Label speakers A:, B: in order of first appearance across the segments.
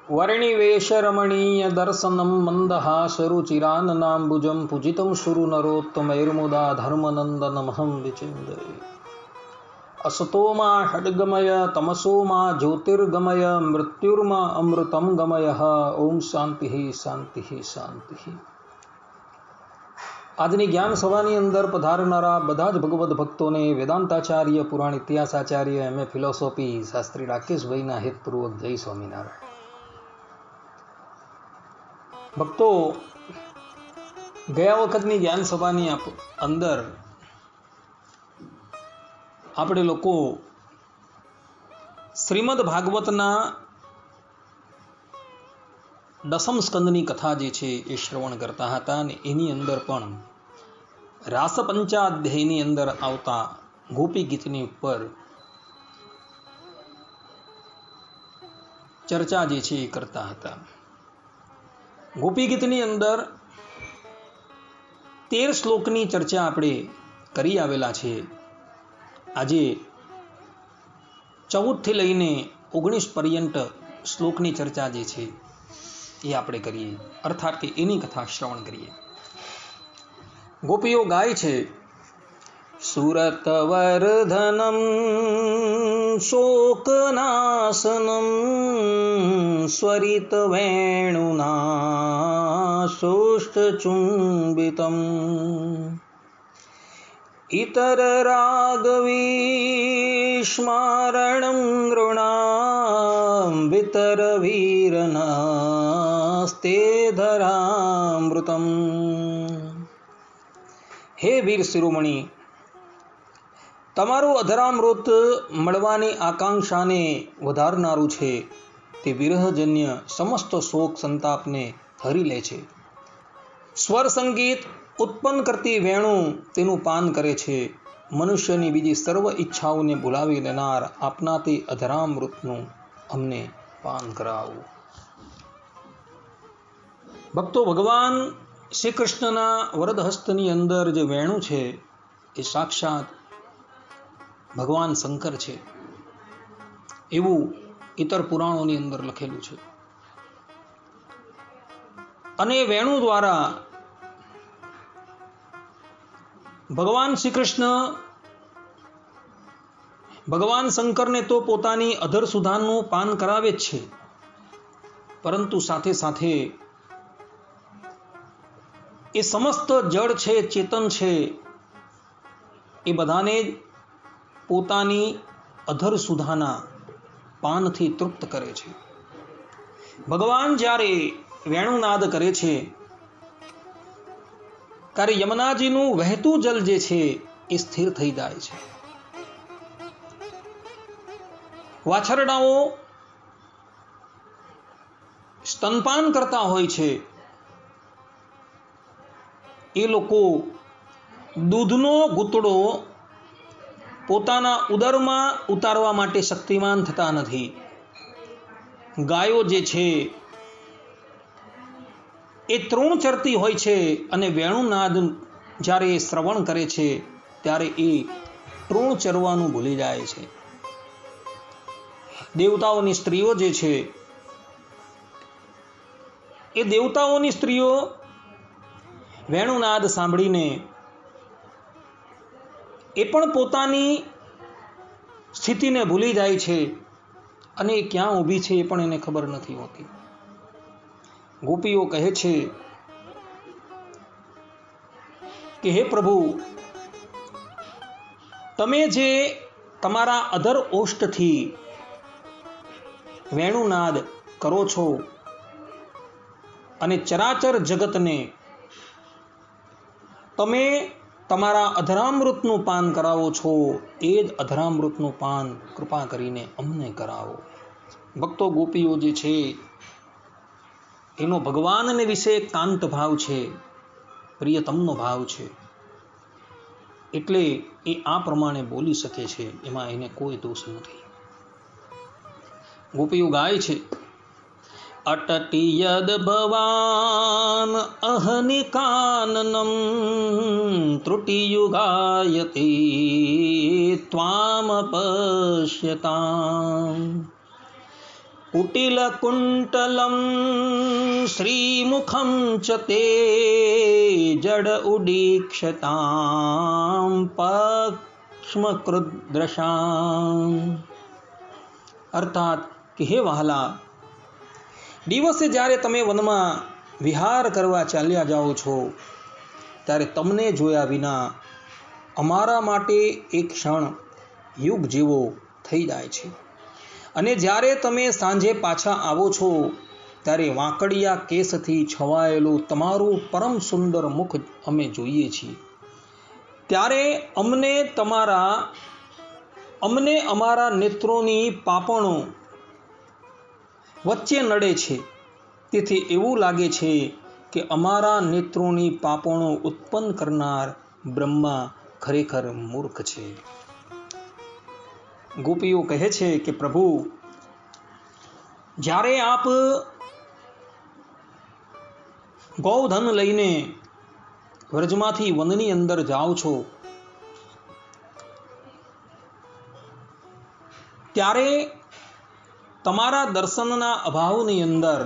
A: वर्णिवेशरमणीय दर्शनं मन्दहासरुचिराननाम्बुजं पूजितं सुरनरोत्तमैर्मुदा धर्मनन्दनमहं विचिन्तये। असतो मा षड्गमय तमसो मा ज्योतिर्गमय मृत्युर्मा अमृतं गमयः। ओम शांति शांति शांति। આજની જ્ઞાન સભાની અંદર પધારનારા બધા જ ભગવદ્ ભક્તોને વેદાંતાચાર્ય પુરાણ ઇતિહાસાચાર્ય એમએ ફિલોસોફી શાસ્ત્રી રાકેશભાઈના હેતપૂર્વક જય સ્વામિનારાયણ। ભક્તો, ગયા વખતની જ્ઞાન સભાની અંદર આપણે લોકો શ્રીમદ ભાગવતના દસમ સ્કંદની કથા જે છે એ શ્રવણ કરતા હતા અને એની અંદર પણ રાસ પંચાધ્યાયની અંદર આવતા ગોપી ગીતની ઉપર ચર્ચા જે છે એ કરતા હતા। ગોપી ગીતની અંદર 13 શ્લોકની ચર્ચા આપણે કરી આવેલા છે। આજે 14 થી લઈને 19 પર્યંત શ્લોકની ચર્ચા જે છે એ આપણે કરીએ, અર્થાત કે એની કથા શ્રવણ કરીએ। ગોપીઓ ગાય છે, સુરતવર્ધનમ શોકનાશનમ સ્વરિત વેણુના શોષ્ઠચુંબિતમ ઇતર રાગવિસ્મરણં નૃણાં વિતર વીરનાસ્તે ધરામૃતમ। હે વીર શિરોમણી, તમારું અધરામૃત મળવાની આકાંક્ષાને વધારનારું છે। તે વિરહજન્ય સમસ્ત શોક સંતાપને હરી લે છે। સ્વર સંગીત ઉત્પન્ન કરતી વેણુ તેનું પાન કરે છે। મનુષ્યની બીજી સર્વ ઈચ્છાઓને ભૂલાવી દેનાર આપના તે અધરામૃતનું અમને પાન કરાવો। ભક્તો, ભગવાન શ્રી કૃષ્ણના વરદ હસ્તની અંદર જે વેણુ છે એ સાક્ષાત ભગવાન શંકર છે એવું ઇતર પુરાણોની અંદર લખેલું છે। અને વેણુ દ્વારા ભગવાન શ્રી કૃષ્ણ ભગવાન શંકરને તો પોતાની અધર સુધાનું પાન કરાવે જ છે, પરંતુ સાથે સાથે એ સમસ્ત જળ છે, ચેતન છે, એ બધાને જ પોતાની અધર સુધાના પાનથી તૃપ્ત કરે છે। ભગવાન જ્યારે વેણુનાદ કરે છે ત્યારે યમુનાજીનું વહેતું જલ જે છે એ સ્થિર થઈ જાય છે। વાછરડાઓ સ્તનપાન કરતા હોય છે, એ લોકો દૂધનો ઘૂંટડો પોતાના ઉદરમાં ઉતારવા માટે શક્તિમાન થતા નથી। ગાયો જે છે એ તૃણ ચરતી હોય છે અને વેણુનાદ જ્યારે શ્રવણ કરે છે ત્યારે એ તૃણ ચરવાનું ભૂલી જાય છે। દેવતાઓની સ્ત્રીઓ જે છે એ દેવતાઓની સ્ત્રીઓ વેણુનાદ સાંભળીને એ પણ પોતાની સ્થિતિને ભૂલી જાય છે અને એ ક્યાં ઊભી છે એ પણ એને ખબર નથી હોતી। ગોપીઓ કહે છે કે હે પ્રભુ, તમે જે તમારા અધર ઓષ્ઠથી વેણુનાદ કરો છો અને ચરાચર જગતને તમે તમારા અધરામૃતનું પાન કરાવો છો, એ જ અધરામૃતનું પાન કૃપા કરીને અમને કરાવો। ભક્તો, ગોપીઓ જે છે એનો ભગવાનને વિશે કાંત ભાવ છે, પ્રિયતમનો ભાવ છે, એટલે એ આ પ્રમાણે બોલી શકે છે, એમાં એને કોઈ દોષ નથી। ગોપીઓ ગાય છે, અટટી યદ ભવાન અહનિકાનનમ ત્રુટિયુગાયતે ત્વામ પશ્યતામ। कुटिलकुण्टलं श्रीमुखं च ते जड उदीक्षतां पक्ष्मकृद्रशाम्। अर्थात कि हे वहाला, दिवसे જ્યારે તમે વનમાં વિહાર કરવા ચાલ્યા જાઓ છો ત્યારે તમને જોયા વિના અમારા માટે એક ક્ષણ યુગ જેવો થઈ જાય છે, અને જ્યારે તમે સાંજે પાછા આવો છો ત્યારે વાંકડિયા કેસથી છવાયેલું તમારું પરમ સુંદર મુખ અમે જોઈએ છીએ, ત્યારે અમને અમારા નેત્રોની પાપણો વચ્ચે નડે છે। તેથી એવું લાગે છે કે અમારા નેત્રોની પાપણો ઉત્પન્ન કરનાર બ્રહ્મા ખરેખર મૂર્ખ છે। ગોપીઓ કહે છે કે પ્રભુ, જ્યારે આપ ગૌધન લઈને વ્રજમાંથી વનની અંદર જાઓ છો ત્યારે તમારા દર્શનના અભાવની અંદર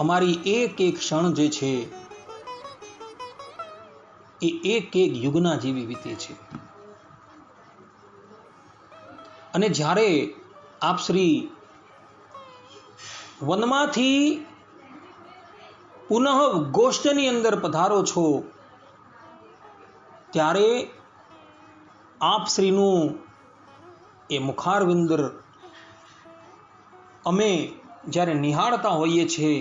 A: અમારી એક એક ક્ષણ જે છે એ એક એક યુગના જેવી વીતે છે, અને જ્યારે આપ શ્રી વનમાંથી પુનઃ ગોષ્ઠની અંદર પધારો છો ત્યારે આપ શ્રીનું એ મુખારવિંદર અમે જ્યારે નિહાળતા હોઈએ છીએ,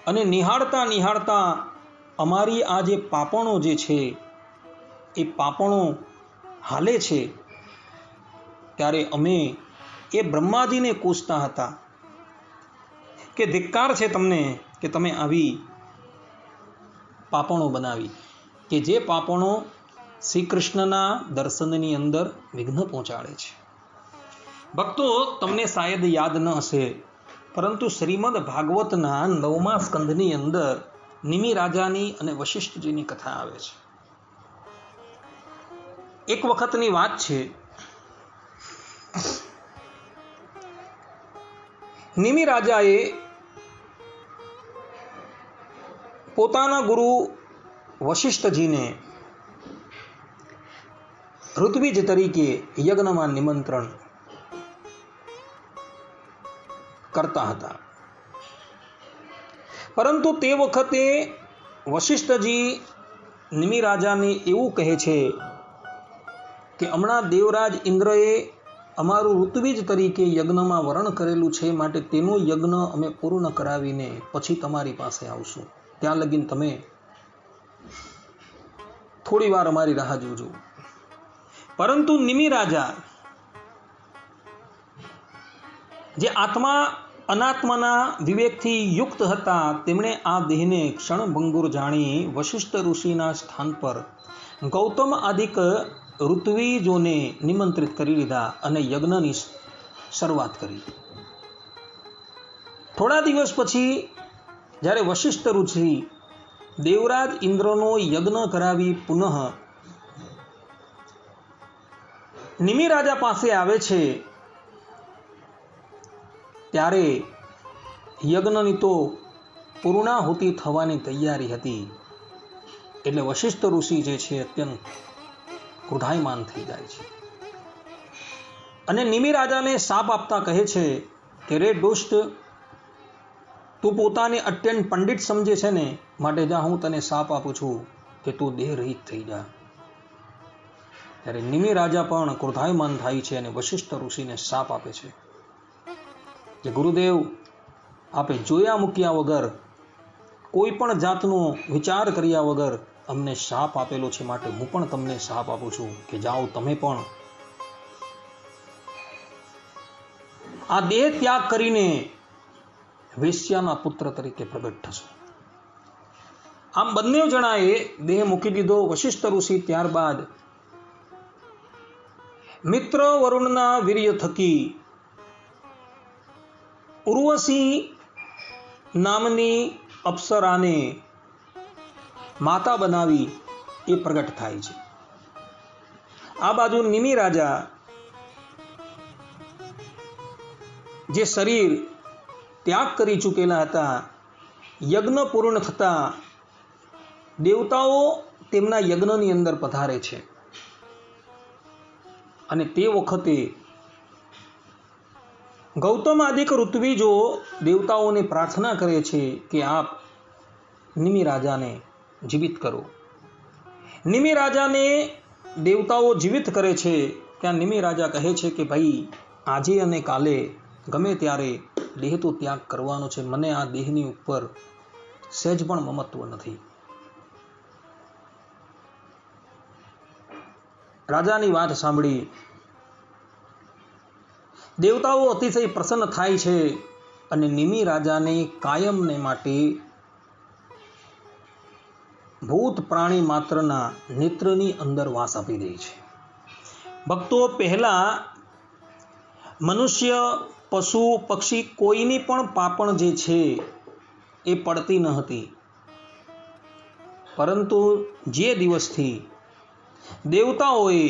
A: અને નિહાળતા અમારી આ જે પાપણો જે છે એ પાપણો હાલે છે, ત્યારે અમે એ બ્રહ્માજીને કોસતા હતા કે ધિક્કાર છે તમને કે તમે આવી પાપણો બનાવી, કે જે પાપણો શ્રી કૃષ્ણના દર્શનની અંદર વિઘ્ન પહોંચાડે છે। ભક્તો, તમને શાયદ યાદ ન હશે, પરંતુ શ્રીમદ ભાગવતના 9મા સ્કંધની અંદર નિમિ રાજાની અને વશિષ્ઠજીની કથા આવે છે। એક વખતની વાત છે, નિમિ રાજાએ પોતાના ગુરુ વશિષ્ઠજીને ઋત્વિજ તરીકે યજ્ઞમાં નિમંત્રણ કરતા હતા, પરંતુ તે વખતે વશિષ્ઠજી નિમિ રાજાને એવું કહે છે કે હમણાં દેવરાજ ઇન્દ્રએ અમારું ઋત્વિજ તરીકે યજ્ઞમાં વરણ કરેલું છે, માટે તેનું યજ્ઞ અમે પૂર્ણ કરાવીને પછી તમારી પાસે આવશું, ત્યાં લગીન તમે થોડી વાર અમારી રાહ જોજો। પરંતુ નિમિ રાજા જે આત્મા અનાત્માના વિવેકથી યુક્ત હતા, તેમણે આ દેહને ક્ષણભંગુર જાણી વશિષ્ઠ ઋષિના સ્થાન પર ગૌતમ આદિક ઋત્વિજોને નિમંત્રિત કરી લીધા અને યજ્ઞની શરૂઆત કરી। થોડા દિવસ પછી જ્યારે વશિષ્ઠ ઋષિ દેવરાજ ઇન્દ્રનો યજ્ઞ કરાવી પુનઃ નિમિ રાજા પાસે આવે છે, ત્યારે યજ્ઞની તો પૂર્ણાહુતિ થવાની તૈયારી હતી, એટલે વશિષ્ઠ ઋષિ જે છે અત્યંત ક્રોધાયમાન થઈ જાય છે, અને નિમિ રાજાને શાપ આપતા કહે છે કે રે દુષ્ટ, તું પોતાને અત્યંત પંડિત સમજે છે ને, માટે જા હું તને શાપ આપું છું કે તું દેહ રહિત થઈ જા। ત્યારે નિમિ રાજા પણ ક્રોધાયમાન થાય છે અને વશિષ્ઠ ઋષિને શાપ આપે છે કે ગુરુદેવ, આપે જોયા મૂક્યા વગર, કોઈ પણ જાતનો વિચાર કર્યા વગર અમને શાપ આપેલો છે, માટે હું પણ તમને શાપ આપું છું કે જાઓ તમે પણ આ દેહ ત્યાગ કરીને વેશ્યાના પુત્ર તરીકે પ્રગટ થશો। આમ બંને જણાએ દેહ મૂકી દીધો। વશિષ્ઠ ઋષિ ત્યારબાદ મિત્ર વરુણના વીર્ય થકી ઉર્વશી નામની અપ્સરાને માતા બનાવી એ પ્રગટ થાય છે। આ બાજુ નિમિ રાજા જે શરીર ત્યાગ કરી ચૂકેલા હતા, યજ્ઞ પૂર્ણ થતાં દેવતાઓ તેમના યજ્ઞની અંદર પધારે છે અને તે વખતે ગૌતમ આદિક ઋત્વિજો દેવતાઓને પ્રાર્થના કરે છે કે આપ નિમિ રાજાને જીવિત કરો. નિમિ રાજાને દેવતાઓ જીવિત કરે છે. ત્યાં નિમિ રાજા કહે છે કે ભાઈ આજે અને કાલે ગમે ત્યારે દેહ તો ત્યાગ કરવાનો છે, મને આ દેહની ઉપર સહેજ પણ મમત્વ નથી. રાજાની વાત સાંભળી દેવતાઓ અતિશય પ્રસન્ન થાય છે અને નિમિ રાજાને કાયમને માટે ભૂત પ્રાણી માત્રના નેત્રની અંદર વાસ આપી દે છે. ભક્તો, પહેલા મનુષ્ય, પશુ, પક્ષી કોઈની પણ પાપણ જે છે એ પડતી ન હતી, પરંતુ જે દિવસથી દેવતાઓએ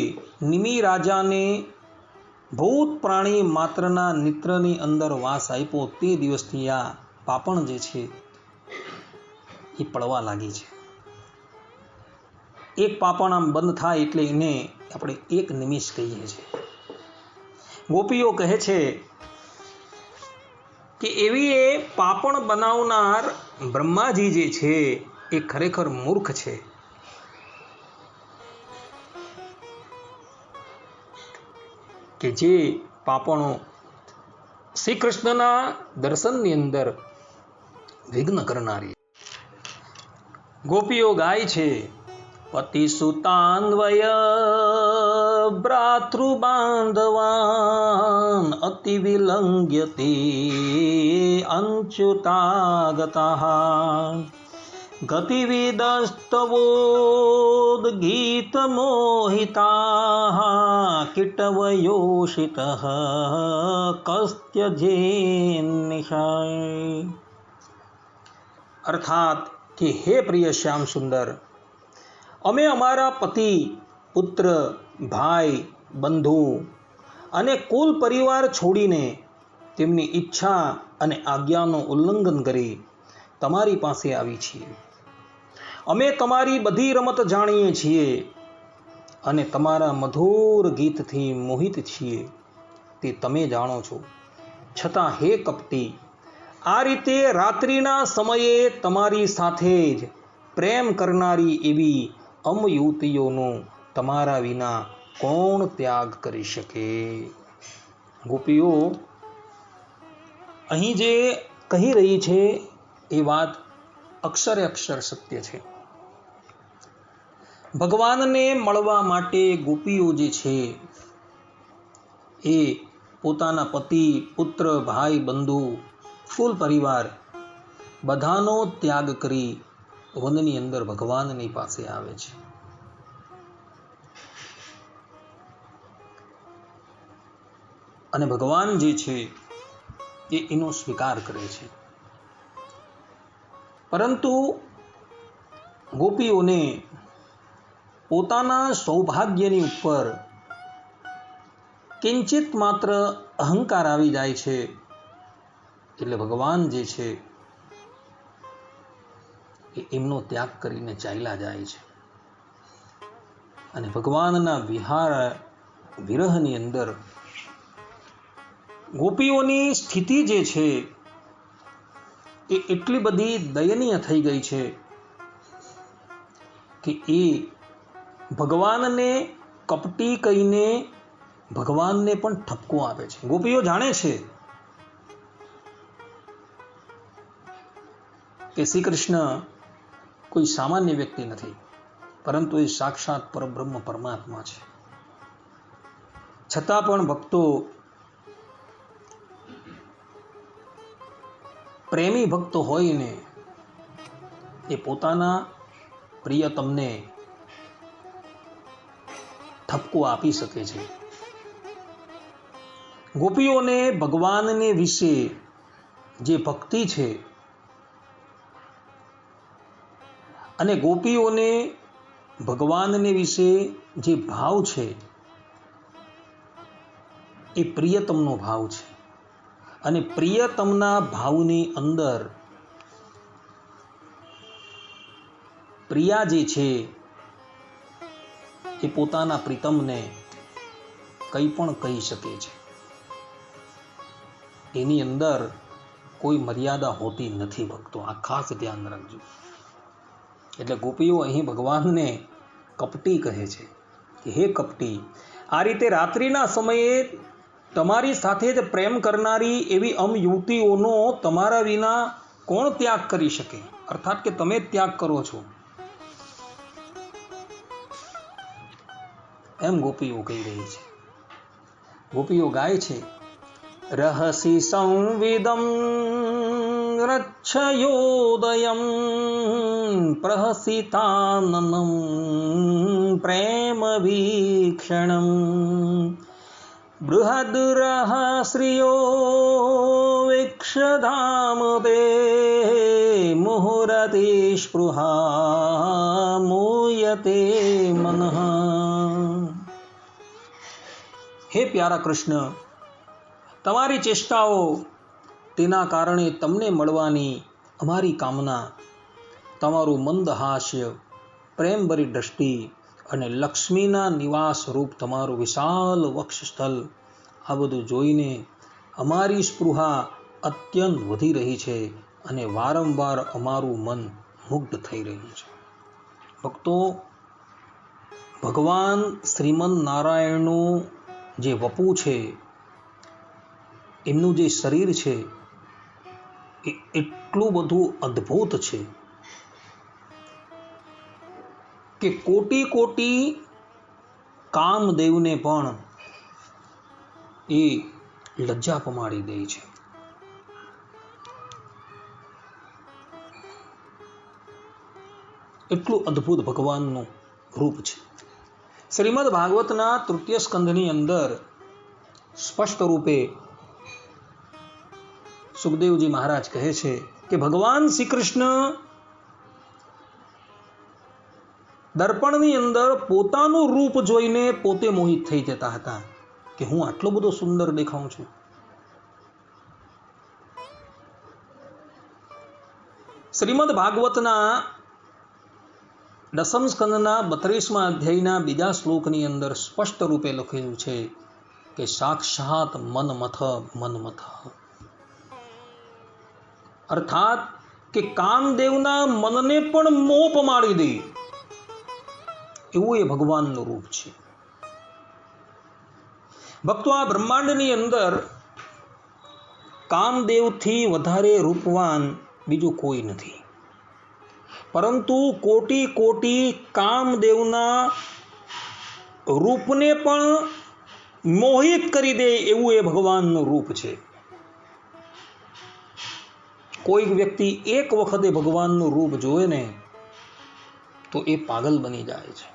A: નિમિ રાજાને ભૂત પ્રાણી માત્રના નેત્રની અંદર વાસ આપ્યો, તે દિવસથી આ પાપણ જે છે એ પડવા લાગી છે. એક પાપણ આમ બંધ થાય એટલે એને આપણે એક નિમિષ કહીએ છીએ. ગોપીઓ કહે છે કે એવી એ પાપણ બનાવનાર બ્રહ્માજી જે છે એ ખરેખર મૂર્ખ છે. કે જે પાપણો શ્રી કૃષ્ણના દર્શનની અંદર વિઘ્ન કરનારી. ગોપીઓ ગાય છે, પતિસુતાન્વય ભ્રાતૃબાંધવાન અતિ વિલંઘ્યતે અંચ્યુતાગતઃ ગતિવિદસ્તવોદ્ગીતમોહિતાઃ કિટવયોષિતઃ કસ્ત્યજેન્નિશાય. અર્થાત કે હે પ્રિય શ્યામ સુંદર, અમે અમારા પતિ, પુત્ર, ભાઈ, બંધુ અને કુલ પરિવાર છોડીને તેમની ઈચ્છા અને આજ્ઞાનું ઉલ્લંઘન કરી તમારી પાસે આવી છીએ. અમે તમારી બધી રમત જાણીએ છીએ અને તમારા મધુર ગીતથી મોહિત છીએ, તે તમે જાણો છો. છતાં હે કપટી, આ રીતે રાત્રિના સમયે તમારી સાથે જ પ્રેમ કરનારી એવી અમયુવતીઓનો તમારા વિના કોણ ત્યાગ કરી શકે? ગોપીઓ અહીં જે કહી રહી છે એ વાત અક્ષરે અક્ષર સત્ય છે. ભગવાનને મળવા માટે ગોપીઓ જે છે એ પોતાના પતિ, પુત્ર, ભાઈ, બંધુ, કુલ પરિવાર બધાનો ત્યાગ કરી વનની અંદર ભગવાનની પાસે આવે છે. અને ભગવાન જે છે એ એનો સ્વીકાર કરે છે. પરંતુ ગોપીઓને પોતાના સૌભાગ્યની ઉપર કિંચિત માત્ર અહંકાર આવી જાય છે, એટલે ભગવાન જે છે એ એમનો ત્યાગ કરીને ચાલ્યા જાય છે. અને ભગવાનના વિરહની અંદર ગોપીઓની સ્થિતિ જે છે એ એટલી બધી દયનીય થઈ ગઈ છે કે એ ભગવાનને કપટી કહીને ભગવાનને પણ ઠપકો આપે છે. ગોપીઓ જાણે છે કે શ્રી કૃષ્ણ કોઈ સામાન્ય વ્યક્તિ નથી, પરંતુ એ સાક્ષાત પરબ્રહ્મ પરમાત્મા છે. છતાં પણ ભક્તો, પ્રેમી ભક્તો હોય ને એ પોતાના પ્રિયતમને ઠપકો આપી શકે છે. ગોપીઓને ભગવાનને વિશે જે ભક્તિ છે અને ગોપીઓને ભગવાનને વિશે જે ભાવ છે એ પ્રિયતમનો ભાવ છે. અને પ્રિયતમના ભાવની અંદર પ્રિયા જે છે એ પોતાના પ્રીતમને કંઈ પણ કહી શકે છે. એની અંદર કોઈ મર્યાદા હોતી નથી ભક્તો, આ ખાસ ધ્યાન રાખજો. એટલે ગોપીઓ અહીં ભગવાનને કપટી કહે છે કે હે કપટી, આ રીતે રાત્રિના સમયે તમારી સાથે જ પ્રેમ કરનારી એવી યુવતીઓનો તમારા વિના કોણ ત્યાગ કરી શકે? અર્થાત કે તમે જ ત્યાગ કરો છો, એમ ગોપીઓ કહી રહી છે. ગોપીઓ ગાય છે, રહસી સંવિદમ રચ્છયોદયમ પ્રહસિતાનનમ પ્રેમ વીક્ષણમ બૃહદ્રહસ્રિયો વિક્ષધામ તે મુહુરતિ સ્પૃહા મૂયતે મનઃ. હે પ્યારા કૃષ્ણ, તમારી ચેષ્ટાઓ, તેના કારણે તમને મળવાની અમારી કામના, તમારું મંદ હાસ્ય, પ્રેમભરી દ્રષ્ટિ અને લક્ષ્મીના નિવાસ રૂપ તમારું વિશાલ વક્ષસ્થલ, આ બધું જોઈને અમારી સ્પૃહા અત્યંત વધી રહી છે અને વારંવાર અમારું મન મુગ્ધ થઈ રહ્યું છે. ભક્તો, ભગવાન શ્રીમદ નારાયણનું જે વપુ છે, એમનું જે શરીર છે એ એટલું બધું અદ્ભુત છે કે કોટી કોટી કામદેવને પણ એ લજ્જા પમાડી દે છે. એટલું અદ્ભુત ભગવાનનું રૂપ છે. શ્રીમદ ભાગવતના તૃતીય સ્કંધની અંદર સ્પષ્ટ રૂપે સુખદેવજી મહારાજ કહે છે કે ભગવાન શ્રી કૃષ્ણ દર્પણની અંદર પોતાનું રૂપ જોઈને પોતે મોહિત થઈ જતા હતા કે હું આટલો બધો સુંદર દેખાઉં છું. શ્રીમદ ભાગવતના દસમ સ્કંદના 32મા અધ્યાયના બીજા શ્લોકની અંદર સ્પષ્ટ રૂપે લખેલું છે કે સાક્ષાત મનમથ મનમથ, અર્થાત કે કામદેવના મનને પણ મોહ પમાડી દે એવું એ ભગવાનનું રૂપ છે. ભક્તો, આ બ્રહ્માંડની અંદર કામદેવથી વધારે રૂપવાન બીજું કોઈ નથી, પરંતુ કોટી કોટી કામદેવના રૂપને પણ મોહિત કરી દે એવું એ ભગવાનનું રૂપ છે. કોઈક વ્યક્તિ એક વખતે ભગવાનનું રૂપ જોવે ને તો એ પાગલ બની જાય છે.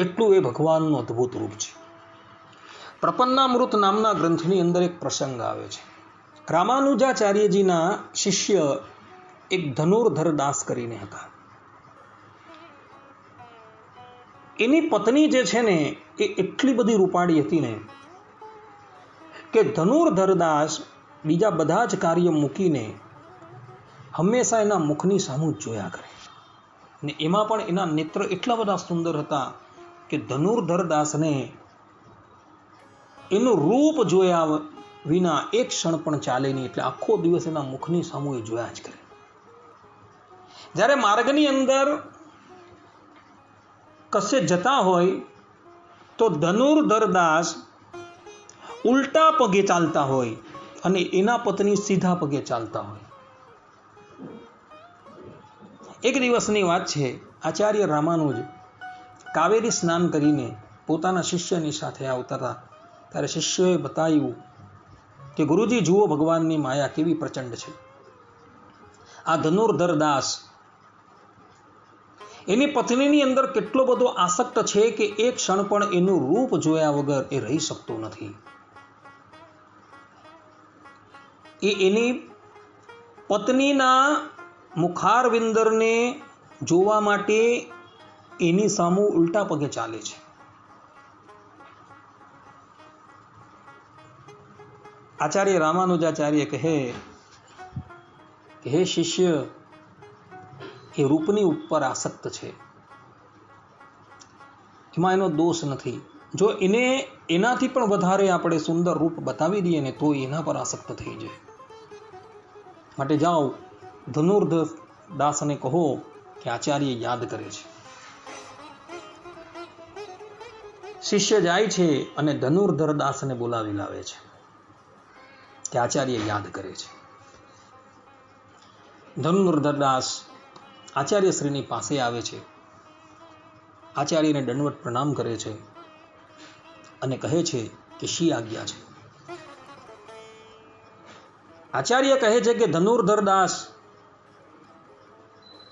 A: એટલું એ ભગવાનનું અદ્ભુત રૂપ છે. પ્રપન્નામૃત નામના ગ્રંથની અંદર એક પ્રસંગ આવે છે. રામાનુજાચાર્યજીના શિષ્ય એક ધનુર્ધર દાસ કરીને હતા. એની પત્ની જે છે ને એ એટલી બધી રૂપાળી હતી ને કે ધનુર્ધર દાસ બીજા બધા જ કાર્ય મૂકીને હંમેશા એના મુખની સામુ જ જોયા કરે, ને એમાં પણ એના નેત્ર એટલા બધા સુંદર હતા કે ધનુર્ધર દાસને એનું રૂપ જોયા વિના એક ક્ષણ પણ ચાલે નહીં, એટલે આખો દિવસ એના મુખની સામુ એ જોયા જ કરે. જ્યારે માર્ગની અંદર કશે જતા હોય તો ધનુર્ધર દાસ ઉલટા પગે ચાલતા હોય અને એના પત્ની સીધા પગે ચાલતા હોય. એક દિવસની વાત છે, આચાર્ય રામાનુજ કાવેરી સ્નાન કરીને પોતાના શિષ્યની સાથે આવતા હતા. ત્યારે શિષ્યોએ બતાવ્યું કે ગુરુજી જુઓ ભગવાનની માયા કેવી પ્રચંડ છે. આ ધનુર્ધર દાસ એની પત્નીની અંદર કેટલો બધો આસક્ત છે કે એક ક્ષણ પણ એનું રૂપ જોયા વગર એ રહી શકતો નથી. એ એની પત્નીના મુખારવિંદરને જોવા માટે એની સામુ ઉલટા પગે ચાલે છે. આચાર્ય રામાનુજાચાર્ય કહે કે હે શિષ્ય, એ રૂપની ઉપર આસક્ત છે, એમાં એનો દોષ નથી. જો એને એનાથી પણ વધારે આપણે સુંદર રૂપ બતાવી દઈએ ને તો એના પર આસક્ત થઈ જાય. માટે જાઓ, ધનુર્ધર દાસને કહો કે આચાર્ય યાદ કરે છે. શિષ્ય જાય છે અને ધનુર્ધર દાસને બોલાવી લાવે છે કે આચાર્ય યાદ કરે છે. ધનુર્ધર દાસ આચાર્ય શ્રીની પાસે આવે છે, આચાર્યને દંડવત પ્રણામ કરે છે અને કહે છે કે શી આજ્ઞા છે. આચાર્ય કહે છે કે ધનુર્ધર દાસ,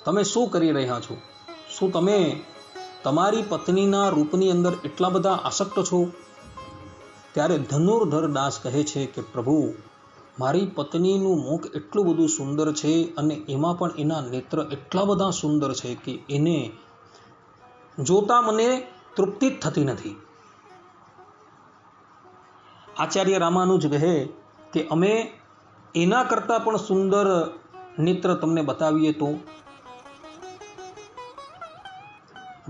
A: તમે શું કરી રહ્યા છો? શું તમે તમારી પત્નીના રૂપની અંદર એટલા બધા આસક્ત છો? ત્યારે ધનુર્ધર દાસ કહે છે કે પ્રભુ, મારી પત્નીનું મુખ એટલું બધું સુંદર છે અને એમાં પણ એના નેત્ર એટલા બધા સુંદર છે કે એને જોતા મને તૃપ્તિ જ થતી નથી. આચાર્ય રામાનુજ કહે કે અમે એના કરતાં પણ સુંદર નેત્ર તમને બતાવીએ તો?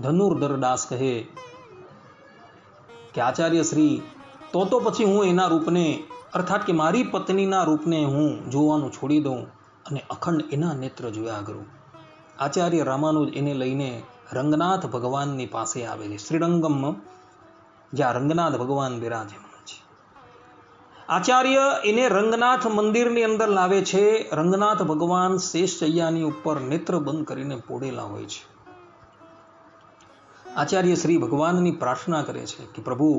A: ધનુર્ધર દાસ કહે કે આચાર્ય શ્રી, તો પછી હું એના રૂપને, અર્થાત કે મારી પત્નીના રૂપને હું જોવાનું છોડી દઉં અને અખંડ એના નેત્ર જોયા કરું. આચાર્ય રામાનુજ એને લઈને રંગનાથ ભગવાનની પાસે આવે છે, શ્રીરંગમમાં જ્યાં રંગનાથ ભગવાન બિરાજમાન છે. આચાર્ય એને રંગનાથ મંદિરની અંદર લાવે છે. રંગનાથ ભગવાન શેષશૈયાની ઉપર નેત્ર બંધ કરીને પોડેલા હોય છે. આચાર્ય શ્રી ભગવાનની પ્રાર્થના કરે છે કે પ્રભુ,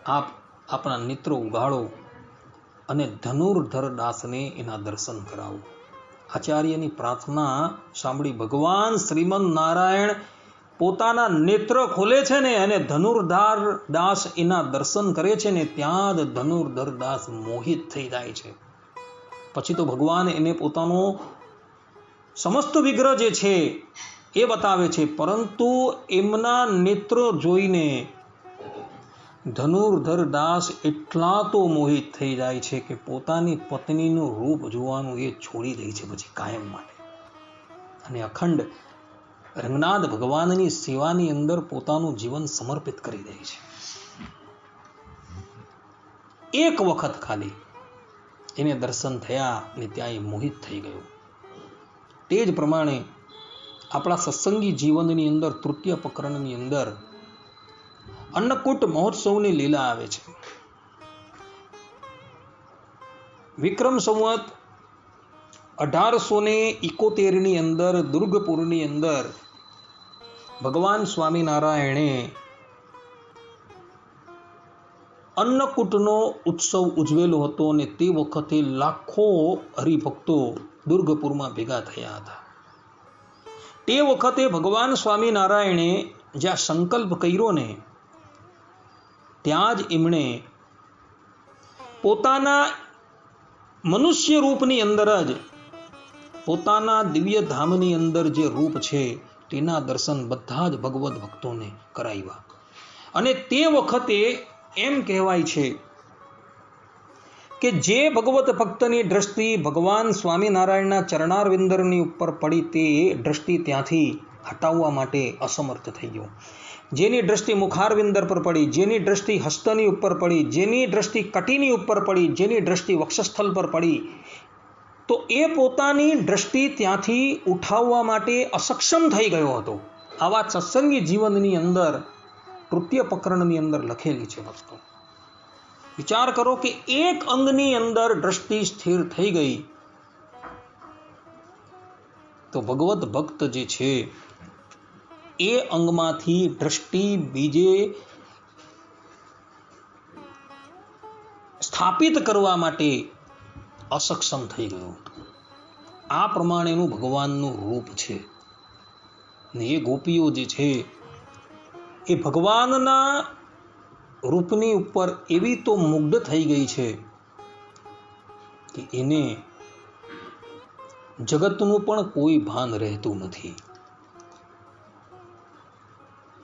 A: આપ આપણા નેત્રો ઉગાડો અને ધનુર્ધર દાસને એના દર્શન કરાવો. આચાર્યની પ્રાર્થના સાંભળી ભગવાન શ્રીમન નારાયણ પોતાના નેત્ર ખોલે છે ને અને ધનુર્ધર દાસ એના દર્શન કરે છે ને ત્યાં જ ધનુર્ધર દાસ મોહિત થઈ જાય છે. પછી તો ભગવાન એને પોતાનો સમસ્ત વિગ્રહ જે છે એ બતાવે છે, પરંતુ એમના નેત્રો જોઈને ધનુર્ધર દાસ એટલા તો મોહિત થઈ જાય છે કે પોતાની પત્નીનું રૂપ જોવાનું એ છોડી દે છે પછી કાયમ માટે, અને અખંડ રંગનાથ ભગવાનની સેવાની અંદર પોતાનું જીવન સમર્પિત કરી દે છે. એક વખત ખાલી એને દર્શન થયા અને ત્યાં એ મોહિત થઈ ગયો. તે જ પ્રમાણે આપણા સત્સંગી જીવનની અંદર તૃતીય પ્રકરણની અંદર અન્નકૂટ મહોત્સવની લીલા આવે છે. વિક્રમ સંવત 1871ની અંદર દુર્ગપુરની અંદર ભગવાન સ્વામિનારાયણે અન્નકૂટનો ઉત્સવ ઉજવેલો હતો અને તે વખતે લાખો હરિભક્તો દુર્ગપુરમાં ભેગા થયા હતા. તે વખતે ભગવાન સ્વામિનારાયણે જ્યાં સંકલ્પ કર્યો ને ત્યાં જ એમણે પોતાના મનુષ્ય રૂપની અંદર જ પોતાના દિવ્ય ધામની અંદર જે રૂપ છે તેના દર્શન બધા જ ભગવદ ભક્તોને કરાવ્યા. અને તે વખતે એમ કહેવાય છે કે જે ભગવત ભક્તની દ્રષ્ટિ ભગવાન સ્વામિનારાયણના ચરણારવિંદરની ઉપર પડી તે દ્રષ્ટિ ત્યાંથી હટાવવા માટે અસમર્થ થઈ ગયો. જેની દ્રષ્ટિ મુખારવિંદર પર પડી, જેની દ્રષ્ટિ હસ્તની ઉપર પડી, જેની દ્રષ્ટિ કટીની ઉપર પડી, જેની દ્રષ્ટિ વક્ષસ્થળ પર પડી, તો એ પોતાની દ્રષ્ટિ ત્યાંથી ઉઠાવવા માટે અસક્ષમ થઈ ગયો હતો. આ વાત સત્સંગી જીવનની અંદર તૃતીય પ્રકરણની અંદર લખેલી છે. ભક્તો વિચાર કરો કે એક અંગની અંદર દ્રષ્ટિ સ્થિર થઈ ગઈ તો ભગવત ભક્ત જે છે એ અંગમાંથી દ્રષ્ટિ બીજે સ્થાપિત કરવા માટે અસક્ષમ થઈ ગયો હતો. આ પ્રમાણેનું ભગવાનનું રૂપ છે. ને એ ગોપીઓ જે છે એ ભગવાનના રૂપની ઉપર એવી તો મુગ્ધ થઈ ગઈ છે કે એને જગતનું પણ કોઈ ભાન રહેતું નથી.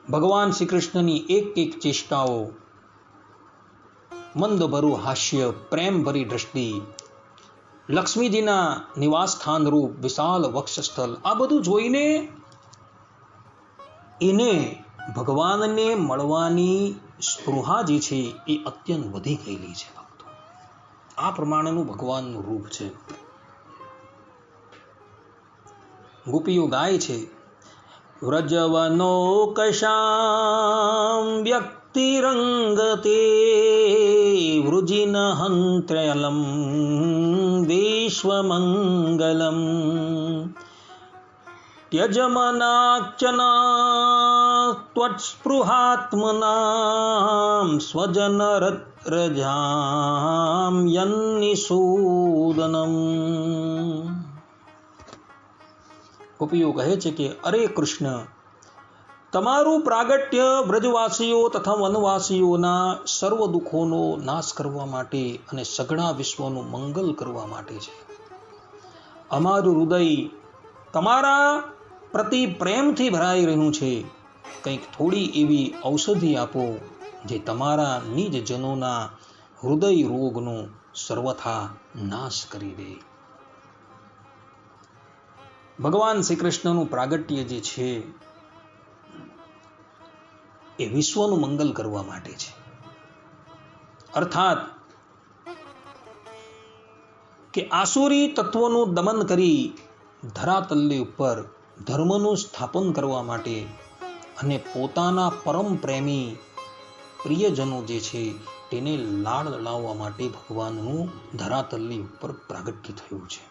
A: ભગવાન શ્રી કૃષ્ણની એક એક ચેષ્ટાઓ મંદભરું હાસ્ય, પ્રેમ ભરી દ્રષ્ટિ, લક્ષ્મીજીના નિવાસ સ્થાન રૂપ વિશાલ વક્ષસ્થળ, આ બધું જોઈને એને ભગવાનને મળવાની સ્પૃહા જે છે એ અત્યંત વધી ગયેલી છે ભક્તો. આ પ્રમાણેનું ભગવાનનું રૂપ છે. ગોપીઓ ગાય છે, વ્રજવનો કશામ વ્યક્તિરંગતે વૃજિન હંત્રયલમ વિશ્વમંગલમ ત્યજમનાચના ત્વત્સ્પૃહાત્મનામ સ્વજનરજામ યન્નિષૂદનમ. ગોપીઓ કહે છે કે અરે કૃષ્ણ, તમારું પ્રાગટ્ય વ્રજવાસીઓ તથા વનવાસીઓના સર્વ દુઃખોનો નાશ કરવા માટે અને સઘળા વિશ્વનું મંગલ કરવા માટે છે. અમારું હૃદય તમારા પ્રતિ પ્રેમથી ભરાઈ રહ્યું છે. કંઈક થોડી એવી ઔષધિ આપો જે તમારા નિજ જનોના હૃદય રોગનો સર્વથા નાશ કરી દે. ભગવાન શ્રી કૃષ્ણનું પ્રાગટ્ય જે છે એ વિશ્વનું મંગલ કરવા માટે છે. અર્થાત કે આસુરી તત્વોનું દમન કરી ધરાતલ્લી ઉપર ધર્મનું સ્થાપન કરવા માટે અને પોતાના પરમ પ્રેમી પ્રિયજનો જે છે તેને લાડ લડાવવા માટે ભગવાનનું ધરાતલ્લી ઉપર પ્રાગટ્ય થયું છે.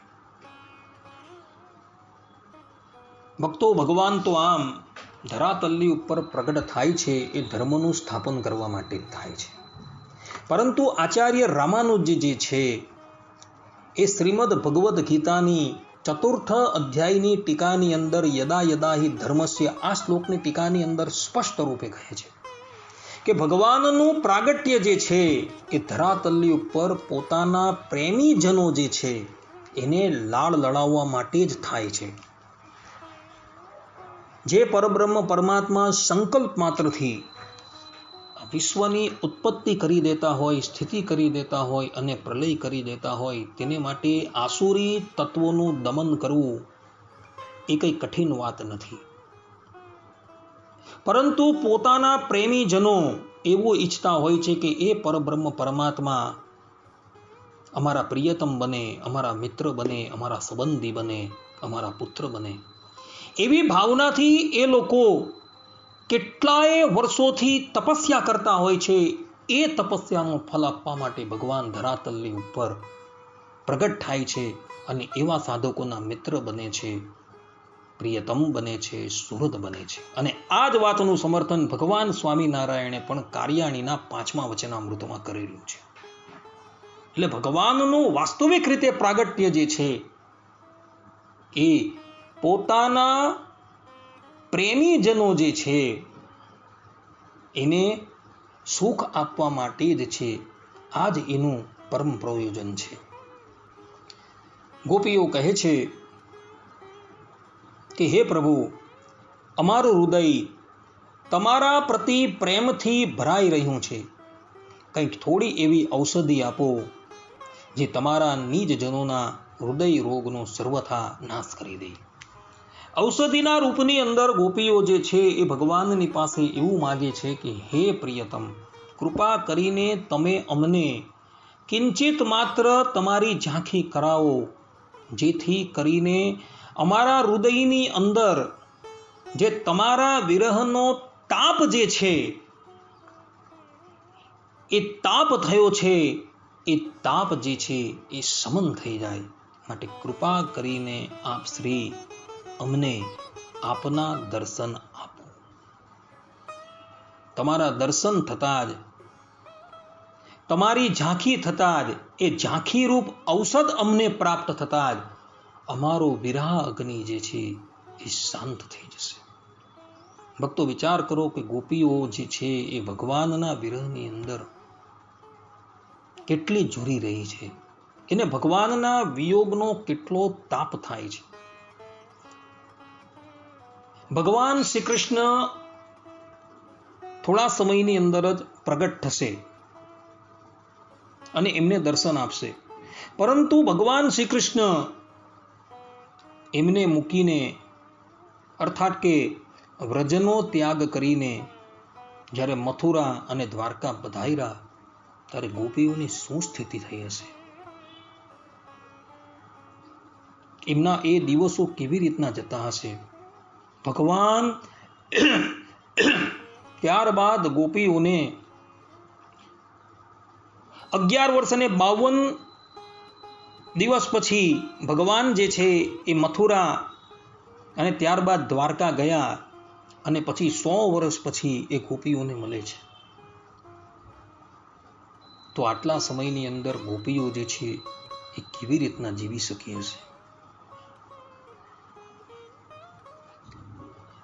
A: ભક્તો, ભગવાન તો આમ ધરાતલ્લી ઉપર પ્રગટ થાય છે એ ધર્મનું સ્થાપન કરવા માટે થાય છે. પરંતુ આચાર્ય રામાનુજ જે છે એ શ્રીમદ ભગવદ્ ગીતાની ચતુર્થ અધ્યાયની ટીકાની અંદર યદા યદા હિ ધર્મસ્ય, આ શ્લોકની ટીકાની અંદર સ્પષ્ટ રૂપે કહે છે કે ભગવાનનું પ્રાગટ્ય જે છે એ ધરાતલ્લી ઉપર પોતાના પ્રેમીજનો જે છે એને લાડ લડાવવા માટે જ થાય છે. જે પરબ્રહ્મ પરમાત્મા સંકલ્પ માત્રથી વિશ્વની ઉત્પત્તિ કરી દેતા હોય, સ્થિતિ કરી દેતા હોય અને પ્રલય કરી દેતા હોય, તેને માટે આસુરી તત્વોનું દમન કરવું એ કંઈ કઠિન વાત નથી. પરંતુ પોતાના પ્રેમીજનો એવું ઈચ્છતા હોય છે કે એ પરબ્રહ્મ પરમાત્મા અમારા પ્રિયતમ બને, અમારા મિત્ર બને, અમારા સંબંધી બને, અમારા પુત્ર બને. એવી ભાવનાથી એ લોકો કેટલાય વર્ષોથી તપસ્યા કરતા હોય છે. એ તપસ્યાનું ફલ આપવા માટે ભગવાન ધરાતલની ઉપર પ્રગટ થાય છે અને એવા સાધકોના મિત્ર બને છે, પ્રિયતમ બને છે, સુહૃદ બને છે. અને આ જ વાતનું સમર્થન ભગવાન સ્વામિનારાયણે પણ કાર્યાણીના 5મા વચનામૃતમાં કરેલું છે. એટલે ભગવાનનું વાસ્તવિક રીતે પ્રાગટ્ય જે છે એ પોતાના પ્રેમીજનો જે છે એને સુખ આપવા માટે જ છે. આ જ એનું પરમ પ્રયોજન છે. ગોપીઓ કહે છે કે હે પ્રભુ, અમારું હૃદય તમારા પ્રતિ પ્રેમથી ભરાઈ રહ્યું છે. કંઈક થોડી એવી ઔષધિ આપો જે તમારા નિજ જનોના હૃદય રોગનો સર્વથા નાશ કરી દે. ઔષધિના રૂપની અંદર ગોપીઓ જે છે એ ભગવાનની પાસે એવું માગે છે કે હે પ્રિયતમ, કૃપા કરીને તમે અમને કિંચિત માત્ર તમારી ઝાંખી કરાવો, જેથી કરીને અમારા હૃદયની અંદર જે તમારા વિરહનો તાપ જે છે એ તાપ થયો છે, એ તાપ જે છે એ શમન થઈ જાય. માટે કૃપા કરીને આપ શ્રી અમને આપના દર્શન આપો. તમારા દર્શન થતાં જ, તમારી ઝાંખી થતાં જ, એ ઝાંખી રૂપ ઔષધ અમને પ્રાપ્ત થતાં જ અમારો વિરહ અગ્નિ જે છે એ શાંત થઈ જશે. ભક્તો, વિચાર કરો કે ગોપીઓ જે છે એ ભગવાનના વિરહની અંદર કેટલી ઝૂરી રહી છે. એને ભગવાનના વિયોગનો કેટલો તાપ થાય છે. ભગવાન શ્રી કૃષ્ણ થોડા સમયની અંદર જ પ્રગટ થશે અને એમને દર્શન આપશે. પરંતુ ભગવાન શ્રી કૃષ્ણ એમને મૂકીને અર્થાત કે વ્રજનો ત્યાગ કરીને જ્યારે મથુરા અને દ્વારકા પધાર્યા ત્યારે ગોપીઓની શું સ્થિતિ થઈ હશે? એમના એ દિવસો કેવી રીતના જતા હશે? ભગવાન ત્યારબાદ ગોપીઓને 11 વર્ષ અને 52 દિવસ પછી ભગવાન જે છે એ મથુરા અને ત્યારબાદ દ્વારકા ગયા અને પછી 100 વર્ષ પછી એ ગોપીઓને મળે છે. તો આટલા સમયની અંદર ગોપીઓ જે છે એ કેવી રીતના જીવી શકી હશે?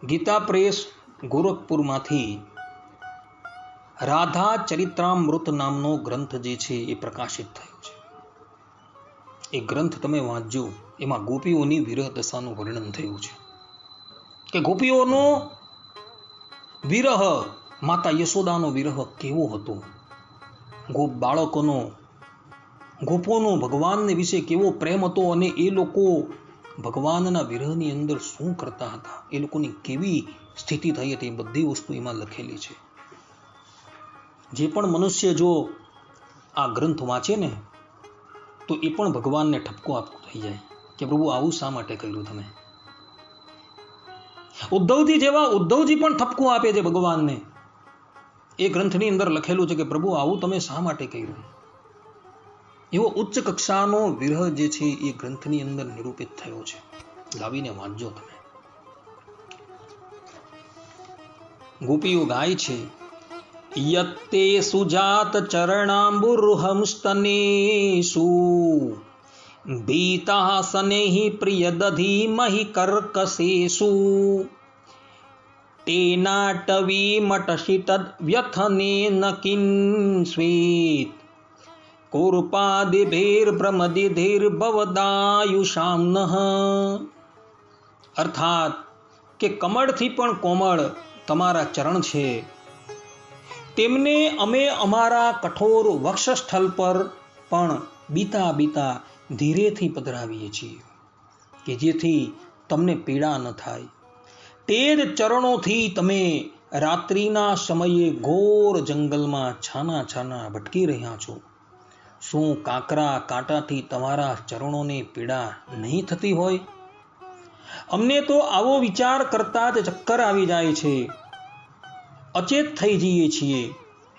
A: ગીતા પ્રેસ ગોરખપુરમાંથી રાધા ચરિત્રામૃત નામનો ગ્રંથ જે છે એ પ્રકાશિત થયો છે. એ ગ્રંથ તમે વાંચજો. એમાં ગોપીઓની વિરહ દશાનું વર્ણન થયું છે કે ગોપીઓનો વિરહ, માતા યશોદાનો વિરહ કેવો હતો, બાળકોનો, ગોપોનો ભગવાનને વિશે કેવો પ્રેમ હતો અને એ લોકો ભગવાનના વિરહની અંદર શું કરતા હતા, એ લોકોની કેવી સ્થિતિ થઈ હતી, બધી વસ્તુ એમાં લખેલી છે. જે પણ મનુષ્ય જો આ ગ્રંથ વાંચે ને તો એ પણ ભગવાનને ઠપકો આપતો થઈ જાય કે પ્રભુ આવું શા માટે કર્યું તમે? ઉદ્ધવજી પણ ઠપકો આપે છે ભગવાનને. એ ગ્રંથની અંદર લખેલું છે કે પ્રભુ આવું તમે શા માટે કર્યું? એવો ઉચ્ચ કક્ષાનો વિરહ જે છે એ ગ્રંથની અંદર નિરૂપિત થયો છે. લાવીને વાંચજો તમે. ગોપીઓ ગાય છે, યત્તે સુજાત ચરણાંબુર્હંસ્તનેષુ ભીતા સનેહિ પ્રિય દધીમહિ કર્કશેષુ તેનાટવી મટશિ તદ વ્યથનેન કિંસ્વેત કુર્પાદિભિર્ભ્રમદિધિર્ભવદાયુષામ્નઃ. અર્થાત કે કમળથી પણ કોમળ તમારા ચરણ છે, તેમને અમે અમારા કઠોર વક્ષસ્થળ પર પણ બીતા બીતા ધીરેથી પધરાવીએ છીએ કે જેથી તમને પીડા ન થાય. તે જ ચરણોથી તમે રાત્રિના સમયે ઘોર જંગલમાં છાના છાના ભટકી રહ્યા છો. શું કાંકરા કાંટાથી તમારા ચરણોને પીડા નહીં થતી હોય? અમને તો આવો વિચાર કરતા જ ચક્કર આવી જાય છે, અચેત થઈ જઈએ છીએ.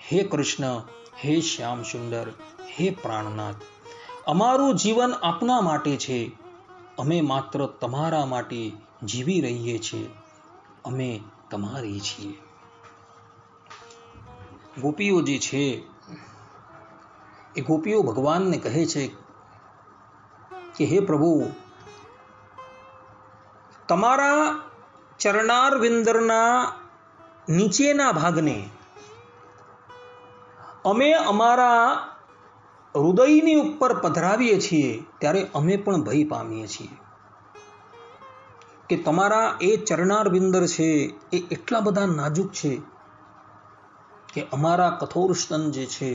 A: હે કૃષ્ણ, હે શ્યામ સુંદર, હે પ્રાણનાથ, અમારું જીવન આપના માટે છે, અમે માત્ર તમારા માટે જીવી રહીએ છીએ, અમે તમારી છીએ. ગોપીઓ જે છે એ ગોપીઓ ભગવાનને કહે છે કે હે પ્રભુ, તમારા ચરણારવિંદરના નીચેના ભાગને અમે અમારા હૃદયની ઉપર પધરાવીએ છીએ ત્યારે અમે પણ ભય પામીએ છીએ કે તમારા એ ચરણારવિંદર છે એ એટલા બધા નાજુક છે કે અમારા કઠોર સ્તન જે છે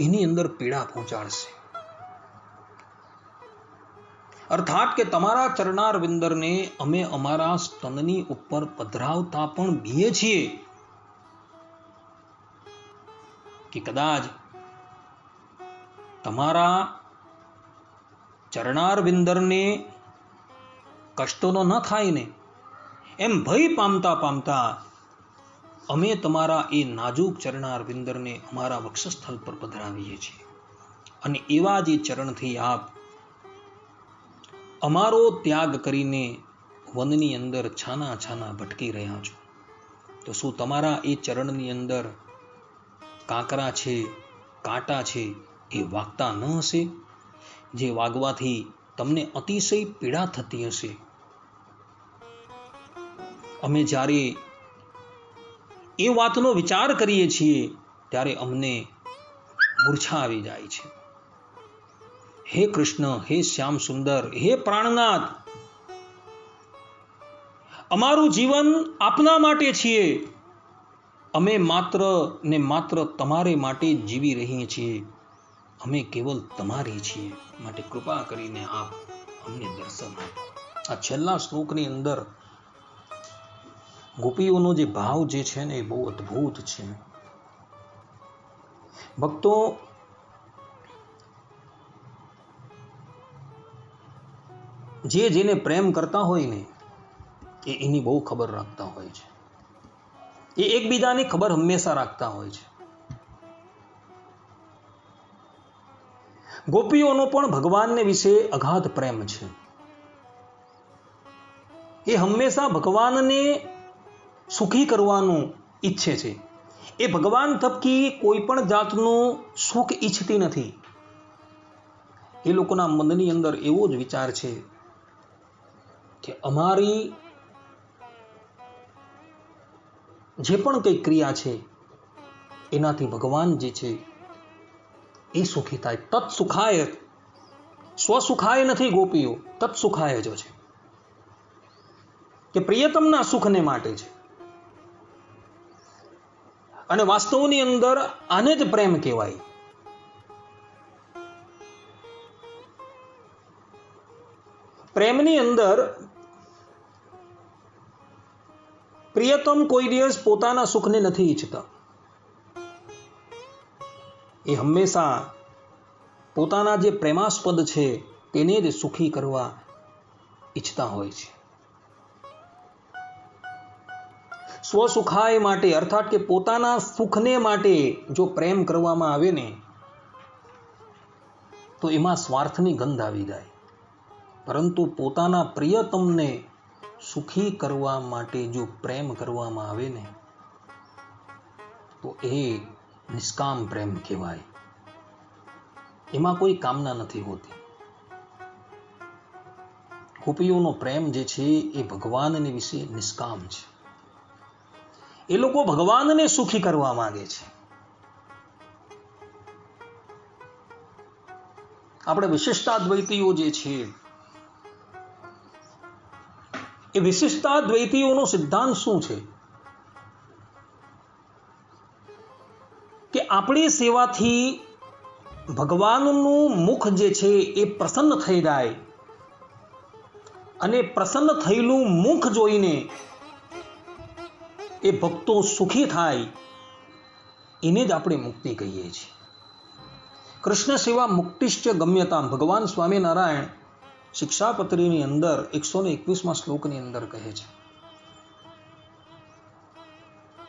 A: એની અંદર પીડા પહોંચાડશે. અર્થાત કે તમારા ચરણારવિંદરને અમે અમારા સ્તનની ઉપર પધરાવતા પણ બીએ છીએ કે કદાચ તમારા ચરણારવિંદરને કષ્ટ તો ન થાય ને, એમ ભય પામતા પામતા અમે તમારા એ નાજુક ચરણારવિંદરને અમારા વક્ષસ્થળ પર પધરાવીએ છીએ અને એવા જે ચરણથી આપ અમારો ત્યાગ કરીને વનની અંદર છાના છાના ભટકી રહ્યા છો, તો શું તમારા એ ચરણની અંદર કાંકરા છે, કાંટા છે, એ વાગતા ન હશે? જે વાગવાથી તમને અતિશય પીડા થતી હશે. અમે જ્યારે એ વાતનો વિચાર કરીએ છીએ ત્યારે અમને મૂર્છા આવી જાય છે. હે કૃષ્ણ, હે શ્યામ સુંદર, હે પ્રાણનાથ, અમારું જીવન આપના માટે છીએ, અમે માત્ર ને માત્ર તમારે માટે જીવી રહીએ છીએ, અમે કેવલ તમારી છીએ, માટે કૃપા કરીને આપ અમને દર્શન આપો. આ છેલ્લા શ્લોકની અંદર ગોપીઓનો જે ભાવ જે છે ને એ બહુ અદ્ભુત છે. ભક્તો, જેને પ્રેમ કરતા હોય ને એ એની બહુ ખબર રાખતા હોય છે. એ એકબીજાની ખબર હંમેશા રાખતા હોય છે. ગોપીઓનો પણ ભગવાનને વિશે અગાધ પ્રેમ છે. એ હંમેશા ભગવાનને સુખી કરવાનું ઈચ્છે છે. એ ભગવાન થકી કોઈ પણ જાતનું સુખ ઈચ્છતી નથી. એ લોકોના મનની અંદર એવો જ વિચાર છે કે અમારી જે પણ કંઈ ક્રિયા છે એનાથી ભગવાન જે છે એ સુખી થાય. તત્સુખાય, સ્વસુખાય નથી ગોપીઓ, તત્સુખાય જ છે, કે પ્રિયતમના સુખને માટે છે. અને વાસ્તવની અંદર આને જ પ્રેમ કહેવાય. પ્રેમની અંદર પ્રિયતમ કોઈ દિવસ પોતાના સુખને નથી ઈચ્છતા. એ હંમેશા પોતાના જે પ્રેમાસ્પદ છે તેને જ સુખી કરવા ઈચ્છતા હોય છે. સ્વસુખાય માટે, અર્થાત કે પોતાના સુખને માટે જો પ્રેમ કરવામાં આવે ને તો એમાં સ્વાર્થની ગંધ આવી જાય. પરંતુ પોતાના પ્રિયતમને સુખી કરવા માટે જો પ્રેમ કરવામાં આવે ને તો એ નિષ્કામ પ્રેમ કહેવાય. એમાં કોઈ કામના નથી હોતી. ગોપીઓનો પ્રેમ જે છે એ ભગવાનને વિશે નિષ્કામ છે. એ લોકો ભગવાનને સુખી કરવા માંગે છે. આપણે વિશિષ્ટાદ્વૈતીઓ જે છે એ વિશિષ્ટાદ્વૈતીઓનો સિદ્ધાંત શું છે કે આપણી સેવાથી ભગવાનનું મુખ જે છે એ પ્રસન્ન થઈ જાય અને પ્રસન્ન થયેલું મુખ જોઈને એ ભક્તો સુખી થાય, એને જ આપણે મુક્તિ કહીએ છીએ. કૃષ્ણ સેવા મુક્તિશ્ચ ગમ્યતામ, ભગવાન સ્વામિનારાયણ શિક્ષાપત્રીની અંદર 121માં શ્લોકની અંદર કહે છે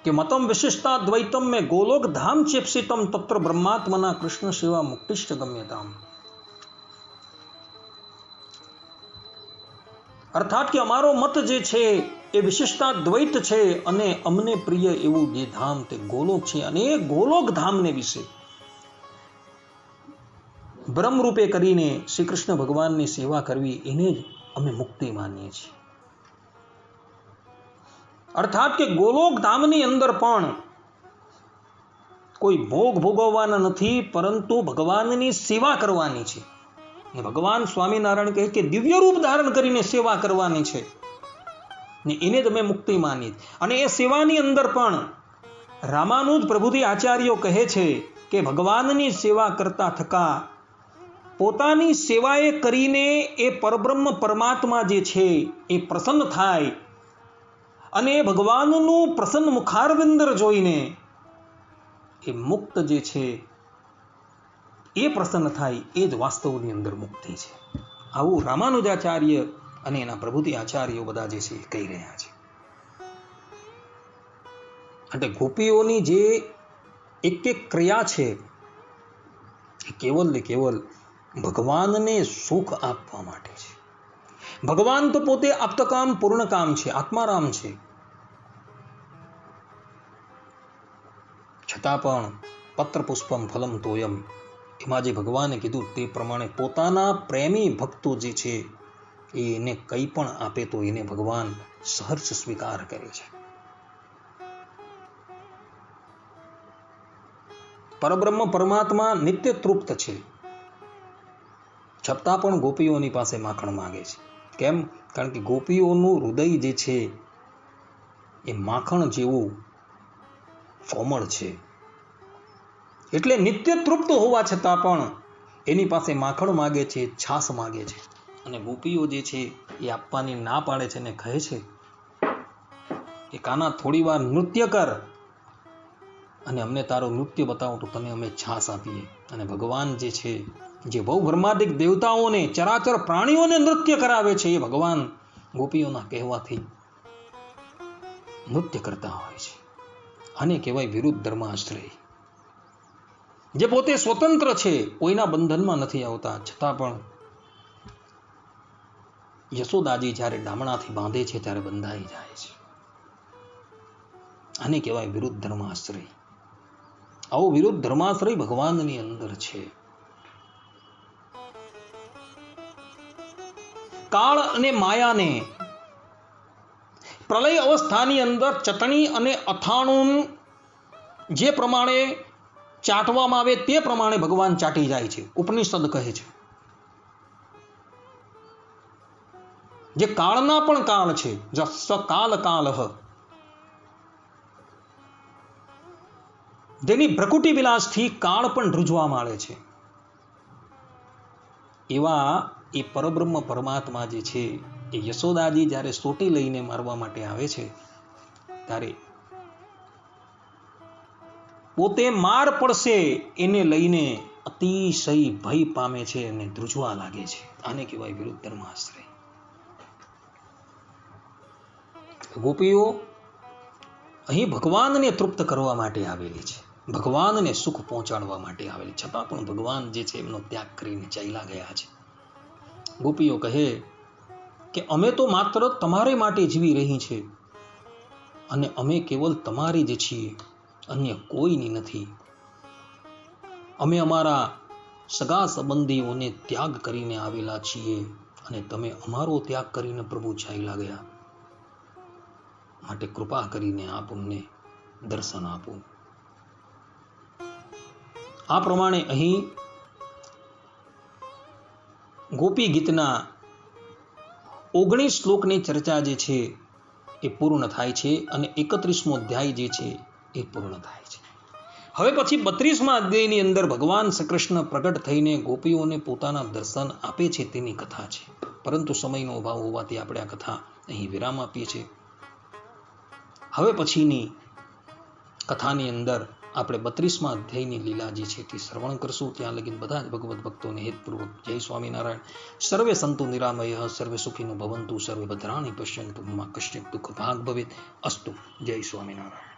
A: કે મતમ વિશિષ્ટાદ્વૈતમ મેં ગોલોક ધામ ચેપ્સિતમ તત્ર બ્રહ્માત્મના કૃષ્ણ સેવા મુક્તિશ્ચ ગમ્યતામ. અર્થાત કે અમારો મત જે છે એ વિશિષ્ટાદ્વૈત છે અને અમને પ્રિય એવું જે ધામ તે ગોલોક છે. અને એ ગોલોક ધામને વિશે બ્રહ્મરૂપે કરીને શ્રી કૃષ્ણ ભગવાનની સેવા કરવી એને જ અમે મુક્તિ માનીએ છીએ. અર્થાત કે ગોલોક ધામની અંદર પણ કોઈ ભોગ ભોગવવાના નથી, પરંતુ ભગવાનની સેવા કરવાની છે. ભગવાન સ્વામિનારાયણ કહે કે દિવ્ય રૂપ ધારણ કરીને સેવા કરવાની છે ને એને જ અમે મુક્તિ માની. અને એ સેવાની અંદર પણ રામાનુજ પ્રભુજી આચાર્યો કહે છે કે ભગવાનની સેવા કરતા થકા પોતાની સેવાએ કરીને એ પરબ્રહ્મ પરમાત્મા જે છે એ પ્રસન્ન થાય અને ભગવાનનું પ્રસન્ન મુખારવિંદર જોઈને એ મુક્ત જે છે એ પ્રસન્ન થાય, એ જ વાસ્તવની અંદર મુક્તિ છે. આવું રામાનુજાચાર્ય અને એના પ્રભુતિ આચાર્યો બધા જે છે એ કહી રહ્યા છે. એટલે ગોપીઓની જે એક એક ક્રિયા છે એ કેવલ ને કેવલ ભગવાનને સુખ આપવા માટે છે. ભગવાન તો પોતે આપ્તકામ પૂર્ણકામ છે, આત્મારામ છે. છતાં પણ પત્ર પુષ્પમ ફલમ તોયમ, એમાં જે ભગવાને કીધું તે પ્રમાણે પોતાના પ્રેમી ભક્તો જે છે એને કંઈ પણ આપે તો એને ભગવાન સહર્ષ સ્વીકાર કરે છે. પરબ્રહ્મ પરમાત્મા નિત્ય તૃપ્ત છે, છતાં પણ ગોપીઓની પાસે માખણ માંગે છે. કેમ? કારણ કે ગોપીઓનું હૃદય જે છે એ માખણ જેવું કોમળ છે. એટલે નિત્ય તૃપ્ત હોવા છતાં પણ એની પાસે માખણ માગે છે, છાશ માગે છે. અને ગોપીઓ જે છે એ આપવાની ના પાડે છે અને કહે છે કે કાના થોડી વાર નૃત્ય કર અને અમને તારું નૃત્ય બતાવો તો તને અમે છાશ આપીએ. અને ભગવાન જે છે, જે બહુ બ્રહ્માદિક દેવતાઓને, ચરાચર પ્રાણીઓને નૃત્ય કરાવે છે, એ ભગવાન ગોપીઓના કહેવાથી નૃત્ય કરતા હોય છે. આને કહેવાય વિરુદ્ધ ધર્માશ્રય. જે પોતે સ્વતંત્ર છે, કોઈના બંધનમાં નથી આવતા, છતાં પણ યશોદાજી જ્યારે ડામણાથી બાંધે છે ત્યારે બંધાઈ જાય છે. આને કહેવાય વિરુદ્ધ ધર્માશ્રય. આવો વિરુદ્ધ ધર્માશ્રય ભગવાનની અંદર છે. કાળ અને માયાને પ્રલય અવસ્થાની અંદર ચટણી અને અથાણું જે પ્રમાણે ચાટવામાં આવે તે પ્રમાણે ભગવાન ચાટી જાય છે. ઉપનિષદ કહે છે જે કાળના પણ કાળ છે, સકાલ કાલઃ, જેની ભ્રકુટી વિલાસથી કાળ પણ ધ્રુજવા માંડે છે. એવા એ પરબ્રહ્મ પરમાત્મા જે છે, એ યશોદાજી જ્યારે સોટી લઈને મારવા માટે આવે છે ત્યારે પોતે માર પડશે એને લઈને અતિશય ભય પામે છે અને ધ્રુજવા લાગે છે. આને કહેવાય વિરુદ્ધ ધર્માશ્રય. ગોપીઓ અહીં ભગવાનને તૃપ્ત કરવા માટે આવેલી છે, ભગવાનને સુખ પહોંચાડવા માટે આવેલી, છતાં પણ ભગવાન જે છે એમનો ત્યાગ કરીને ચાલ્યા ગયા છે. ગોપીઓ કહે કે અમે તો માત્ર તમારે માટે જીવી રહી છે અને અમે કેવલ તમારી જ છીએ, અન્ય કોઈની નથી. અમે અમારા સગા સંબંધીઓને ત્યાગ કરીને આવેલા છીએ અને તમે અમારો ત્યાગ કરીને પ્રભુ ચાલ્યા ગયા. માટે કૃપા કરીને આપ અમને દર્શન આપો. આ પ્રમાણે અહીં ગોપી ગીતના 19 શ્લોકની ચર્ચા જે છે એ પૂર્ણ થાય છે અને 31મો અધ્યાય જે છે એ પૂર્ણ થાય છે. હવે પછી 32મા અધ્યાયની અંદર ભગવાન શ્રી કૃષ્ણ પ્રગટ થઈને ગોપીઓને પોતાના દર્શન આપે છે તેની કથા છે. પરંતુ સમયનો અભાવ હોવાથી આપણે આ કથા અહીં વિરામ આપીએ છીએ. હવે પછીની કથાની અંદર આપણે 32મા અધ્યાયની લીલા જે છે તે શ્રવણ કરશું. ત્યાં લગીન બધા જ ભગવત ભક્તોને હેતપૂર્વક જય સ્વામિનારાયણ. સર્વે સંતુ નિરામય, સર્વે સુખીનો ભવંતુ, સર્વે ભદ્રાણી પશ્યંતુ, મા કશ્ચિત દુઃખ ભાગ ભવેત. અસ્તુ. જય સ્વામિનારાયણ.